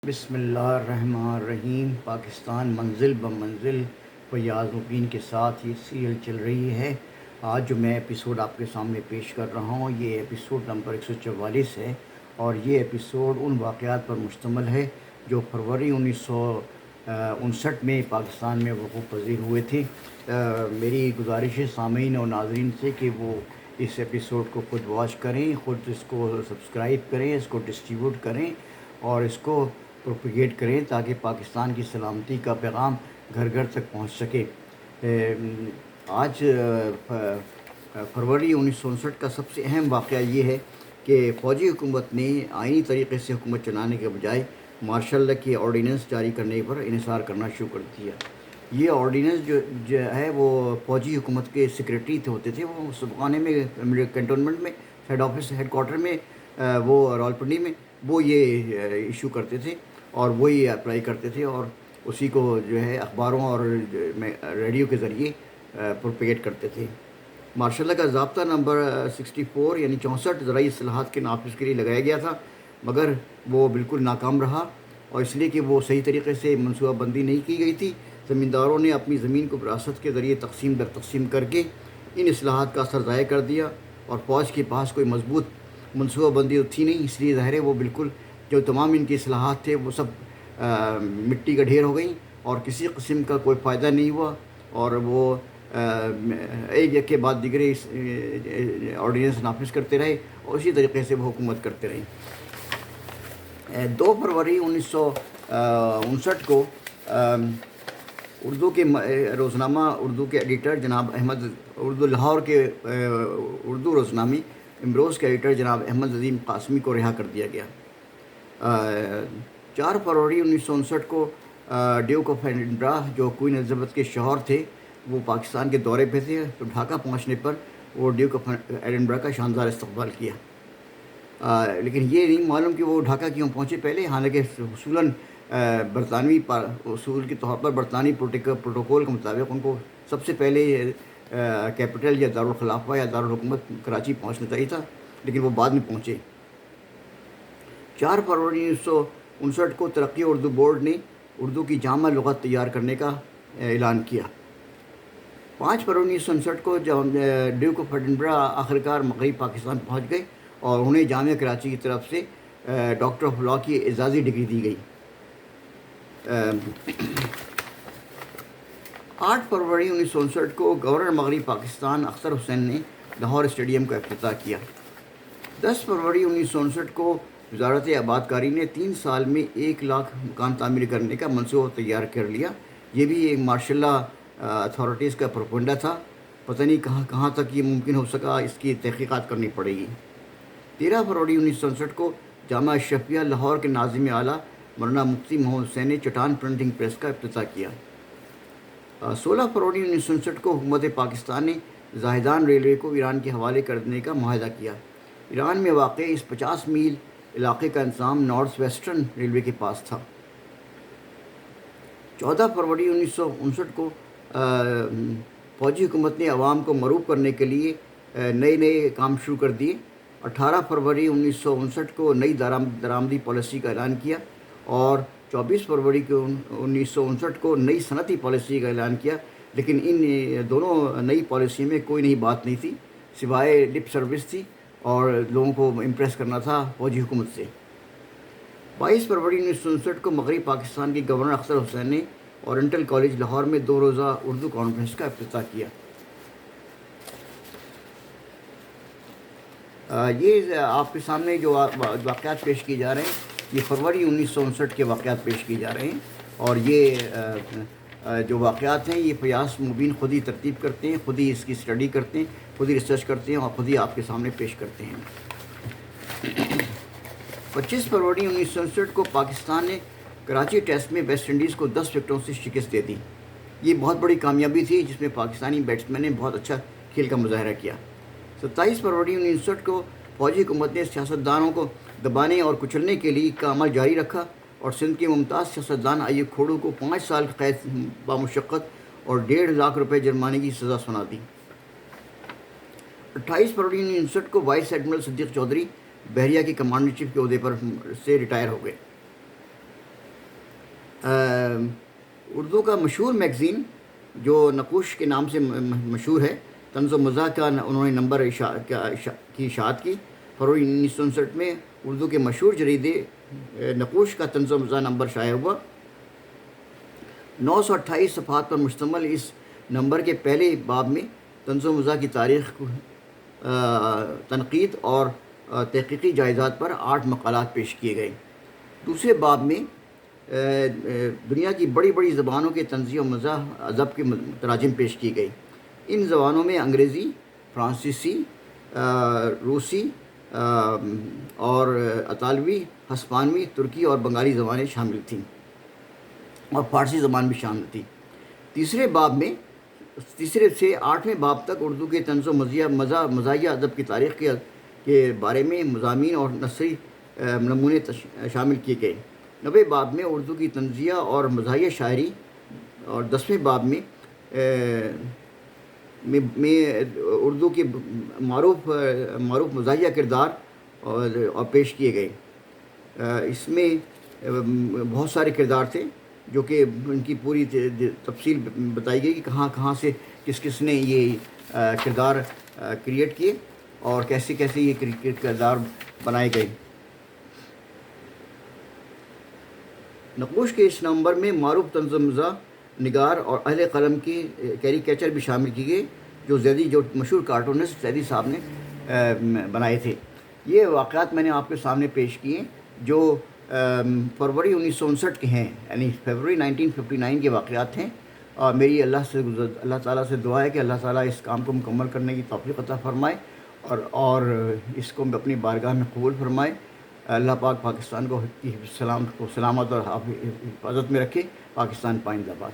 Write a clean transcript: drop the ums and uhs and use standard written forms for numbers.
بسم اللہ الرحمن الرحیم۔ پاکستان منزل بمنزل فیاض مبین کے ساتھ یہ سیریل چل رہی ہے۔ آج جو میں ایپیسوڈ آپ کے سامنے پیش کر رہا ہوں یہ ایپیسوڈ نمبر 144 ہے، اور یہ ایپیسوڈ ان واقعات پر مشتمل ہے جو فروری 1959 میں پاکستان میں وقوع پذیر ہوئے تھے۔ میری گزارش ہے سامعین اور ناظرین سے کہ وہ اس ایپیسوڈ کو خود واچ کریں، خود اس کو سبسکرائب کریں، اس کو ڈسٹریبیوٹ کریں اور اس کو پروپیگیٹ کریں تاکہ پاکستان کی سلامتی کا پیغام گھر گھر تک پہنچ سکے۔ آج فروری 1959 کا سب سے اہم واقعہ یہ ہے کہ فوجی حکومت نے آئینی طریقے سے حکومت چلانے کے بجائے مارشل لا کے آرڈیننس جاری کرنے پر انحصار کرنا شروع کر دیا۔ یہ آرڈیننس جو ہے وہ فوجی حکومت کے سیکریٹری ہوتے تھے، وہ سبخانے میں کنٹونمنٹ میں ہیڈ کوارٹر میں وہ راولپنڈی میں وہ یہ ایشو کرتے تھے اور وہی اپلائی کرتے تھے، اور اسی کو جو ہے اخباروں اور ریڈیو کے ذریعے پروپیگیٹ کرتے تھے۔ مارشل لا کا ضابطہ نمبر 64 یعنی 64 زرعی اصلاحات کے نافذ کے لیے لگایا گیا تھا، مگر وہ بالکل ناکام رہا، اور اس لیے کہ وہ صحیح طریقے سے منصوبہ بندی نہیں کی گئی تھی۔ زمینداروں نے اپنی زمین کو وراثت کے ذریعے تقسیم در تقسیم کر کے ان اصلاحات کا اثر ضائع کر دیا، اور فوج کے پاس کوئی مضبوط منصوبہ بندی تو تھی نہیں، اس لیے ظاہر ہے وہ بالکل جو تمام ان کی اصلاحات تھے وہ سب مٹی کا ڈھیر ہو گئیں اور کسی قسم کا کوئی فائدہ نہیں ہوا، اور وہ ایک کے بعد دیگر آرڈیننس نافذ کرتے رہے اور اسی طریقے سے وہ حکومت کرتے رہے۔ 2 فروری 1959 کو اردو کے روزنامہ اردو کے ایڈیٹر جناب احمد لاہور کے اردو روزنامے امروز کے ایڈیٹر جناب احمد عظیم قاسمی کو رہا کر دیا گیا۔ 4 فروری 1959 کو ڈیوک آف ایڈنبرا جو کوئین الزبتھ کے شوہر تھے وہ پاکستان کے دورے پہ تھے، تو ڈھاکہ پہنچنے پر وہ ڈیوک آف ایڈنبرا کا شاندار استقبال کیا، لیکن یہ نہیں معلوم کہ وہ ڈھاکہ کیوں پہنچے پہلے، حالانکہ اصولاً برطانوی اصول کے طور پر برطانوی پروٹوکول کے مطابق ان کو سب سے پہلے کیپٹل یا دارالخلافہ یا دارالحکومت کراچی پہنچنا چاہیے تھا، لیکن وہ بعد میں پہنچے۔ 4 فروری 1959 کو ترقی اردو بورڈ نے اردو کی جامع لغت تیار کرنے کا اعلان کیا۔ 5 فروری 1959 کو ڈیوک آف ایڈنبرا آخرکار مغربی پاکستان پہنچ گئے اور انہیں جامعہ کراچی کی طرف سے ڈاکٹر آف لاء کی اعزازی ڈگری دی گئی۔ 8 فروری 1959 کو گورنر مغربی پاکستان اختر حسین نے لاہور اسٹیڈیم کا افتتاح کیا۔ 10 فروری 1959 کو وزارت آباد کاری نے 3 سال میں 1 لاکھ مکان تعمیر کرنے کا منصوبہ تیار کر لیا۔ یہ بھی ایک مارشل لا اتھارٹیز کا پروپیگنڈا تھا، پتہ نہیں کہاں تک یہ ممکن ہو سکا، اس کی تحقیقات کرنی پڑے گی۔ 13 فروری 1959 کو جامعہ اشرفیہ لاہور کے ناظم اعلیٰ مولانا مفتی محمد حسین نے چٹان پرنٹنگ پریس کا افتتاح کیا۔ 16 فروری 1959 کو حکومت پاکستان نے زاہدان ریلوے کو ایران کے حوالے کر دینے کا معاہدہ کیا۔ ایران میں واقع اس 50 میل علاقے کا انتظام نارتھ ویسٹرن ریلوے کے پاس تھا۔ 14 فروری 1959 کو فوجی حکومت نے عوام کو مرعوب کرنے کے لیے نئے کام شروع کر دیے۔ 18 فروری 1959 کو نئی درآمدی پالیسی کا اعلان کیا، اور 24 فروری 1959 کو نئی صنعتی پالیسی کا اعلان کیا، لیکن ان دونوں نئی پالیسی میں کوئی نئی بات نہیں تھی سوائے لپ سروس تھی، اور لوگوں کو امپریس کرنا تھا فوجی حکومت سے۔ 22 فروری 1959 کو مغربی پاکستان کے گورنر اختر حسین نے اورینٹل کالج لاہور میں 2 روزہ اردو کانفرنس کا افتتاح کیا۔ یہ آپ کے سامنے جو واقعات پیش کیے جا رہے ہیں یہ فروری 1959 کے واقعات پیش کیے جا رہے ہیں، اور یہ جو واقعات ہیں یہ فیاض مبین خود ہی ترتیب کرتے ہیں، خود ہی اس کی اسٹڈی کرتے ہیں، خود ہی ریسرچ کرتے ہیں اور خود ہی آپ کے سامنے پیش کرتے ہیں۔ 25 فروری 1959 کو پاکستان نے کراچی ٹیسٹ میں ویسٹ انڈیز کو 10 وکٹوں سے شکست دے دی۔ یہ بہت بڑی کامیابی تھی جس میں پاکستانی بیٹسمین نے بہت اچھا کھیل کا مظاہرہ کیا۔ 27 فروری 1959 کو فوجی حکومت نے سیاستدانوں کو دبانے اور کچلنے کے لیے کا عمل جاری رکھا، اور سندھ کے ممتاز سیاستدان ایوب کھوڑو کو 5 سال قید بامشقت اور 1.5 لاکھ روپے جرمانے کی سزا سنا دی۔ 28 فروری 1959 کو وائس ایڈمرل صدیق چودھری بحریہ کے کمانڈر چیف کے عہدے پر سے ریٹائر ہو گئے۔ اردو کا مشہور میگزین جو نقوش کے نام سے مشہور ہے، طنز و مزاح کا انہوں نے نمبر کی اشاعت کی۔ فروری 1959 میں اردو کے مشہور جریدے نقوش کا طنز و مزاح نمبر شائع ہوا۔ 928 صفحات پر مشتمل اس نمبر کے پہلے باب میں طنز و مزاح کی تاریخ، تنقید اور تحقیقی جائزات پر 8 مقالات پیش کیے گئے۔ دوسرے باب میں دنیا کی بڑی بڑی زبانوں کے طنزی و مزاح ادب کے تراجم پیش کی گئی۔ ان زبانوں میں انگریزی، فرانسیسی، روسی اور اطالوی، ہسپانوی، ترکی اور بنگالی زبانیں شامل تھیں، اور فارسی زبان بھی شامل تھی۔ تیسرے سے 8ویں باب تک اردو کے طنز و مزاحیہ ادب کی تاریخ کے بارے میں مضامین اور نثری نمونے شامل کیے گئے۔ 9ویں باب میں اردو کی طنزیہ اور مزاحیہ شاعری، اور 10ویں باب میں اردو کے معروف مزاحیہ کردار اور پیش کیے گئے۔ اس میں بہت سارے کردار تھے جو کہ ان کی پوری تفصیل بتائی گئی کہ کہاں کہاں سے کس نے یہ کردار کریٹ کیے اور کیسے یہ کردار بنائے گئے۔ نقوش کے اس نمبر میں معروف طنز و مزاح نگار اور اہل قلم کی کیریکیچر بھی شامل کی گئی، جو مشہور کارٹونسٹ زیدی صاحب نے بنائے تھے۔ یہ واقعات میں نے آپ کے سامنے پیش کیے جو فروری 1959 کے ہیں، یعنی فروری 1959 کے واقعات ہیں، اور میری اللہ تعالیٰ سے دعا ہے کہ اللہ تعالیٰ اس کام کو مکمل کرنے کی توفیق عطا فرمائے اور اس کو اپنی بارگاہ میں قبول فرمائے۔ اللہ پاک پاکستان کو سلامت اور حفاظت میں رکھے۔ پاکستان پائندہ باد۔